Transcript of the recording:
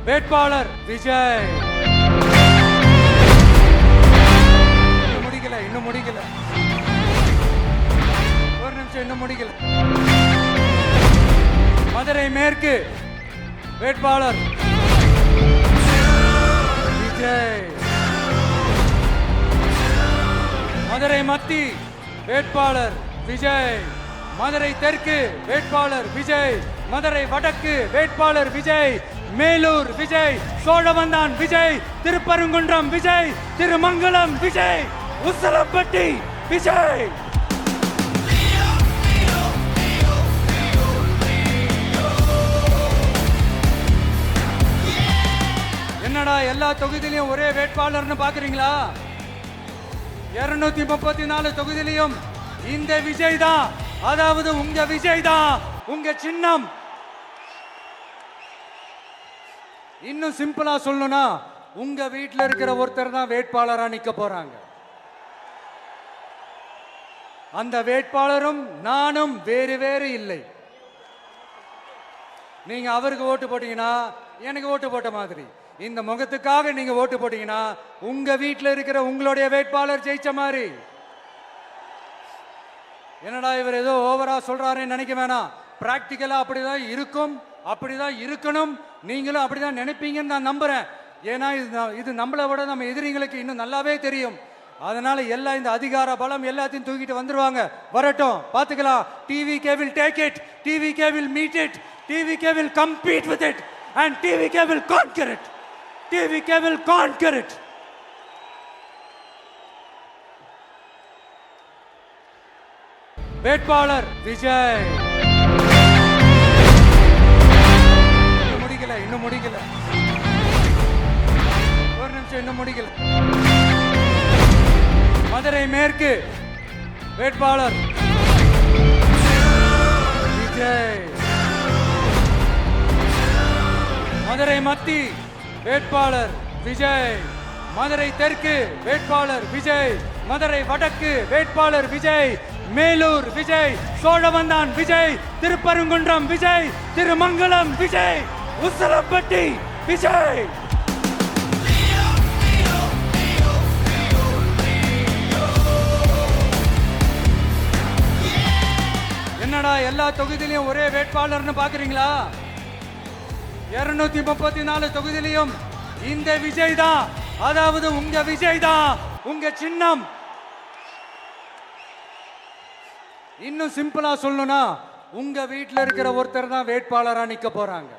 வேட்பாளர் விஜய். இன்னும் முடிக்கல ஒரு நிமிஷம், இன்னும் முடிக்கல. மதுரை மேற்கு வேட்பாளர் விஜய். மதுரை மத்தி வேட்பாளர் விஜய். மதுரை தெற்கு வேட்பாளர் விஜய். மதுரை வடக்கு வேட்பாளர் விஜய். மேலூர் விஜய். சோழவந்தான் விஜய். திருப்பரங்குன்றம் விஜய். திருமங்கலம் விஜய். உசலம்பட்டி விஜய். என்னடா எல்லா தொகுதியிலையும் ஒரே வேட்பாளர்னு பாக்குறீங்களா? 234 தொகுதியிலையும் இந்த விஜய் தான், அதாவது உங்க விஜய் தான் உங்க சின்னம். இன்னும் சிம்பிளா சொல்லணும்னா உங்க வீட்டில் இருக்கிற ஒருத்தர் தான் வேட்பாளரா நிக்க போறாங்க. அந்த வேட்பாளரும் நானும் வேறு வேறு இல்லை. நீங்க அவருக்கு ஓட்டு போட்டீங்கன்னா எனக்கு ஓட்டு போட்ட மாதிரி, இந்த முகத்துக்காக நீங்க ஓட்டு போட்டீங்கன்னா உங்க வீட்டில் இருக்கிற உங்களுடைய வேட்பாளர் ஜெயிச்ச மாதிரி. என்னடா இவர் ஏதோ ஓவரா சொல்றாருன்னு நினைக்க வேணாம். பிராக்டிக்கலா அப்படிதான் இருக்கும், அப்படிதான் இருக்கணும். நீங்களும் அப்படிதான் நினைப்பீங்கன்னு நான் நம்புறேன். ஏன்னா இது நம்மளை விட நம்ம எதிரிங்களுக்கு இன்னும் நல்லாவே தெரியும். அதனால எல்லா இந்த அதிகார பலம் எல்லாத்தையும் தூக்கிட்டு வந்துருவாங்க. வரட்டும், பாத்துக்கலாம். TVK will take it, TVK will meet it, TVK will compete with it and TVK will conquer it, TVK will conquer it. வேட்பாளர் விஜய். இன்னும் முடிக்கல ஒரு நிமிஷம், இன்னும் முடிக்கல. மதுரை மேற்கு வேட்பாளர் விஜய். மதுரை மத்தி வேட்பாளர் விஜய். மதுரை தெற்கு வேட்பாளர் விஜய். மதுரை வடக்கு வேட்பாளர் விஜய். மேலூர் விஜய். சோழவந்தான் விஜய். திருப்பரங்குன்றம் விஜய். திருமங்கலம் விஜய். உசலம்பட்டி விஜய். என்னடா எல்லா தொகுதியிலையும் ஒரே வேட்பாளர்னு பாக்குறீங்களா? 234 தொகுதியிலையும் இந்த விஜய் தான், அதாவது உங்க விஜய் தான் உங்க சின்னம். இன்னும் சிம்பிளா சொல்லணும்னா உங்க வீட்டில் இருக்கிற ஒருத்தர் தான் வேட்பாளரா நிக்க போறாங்க.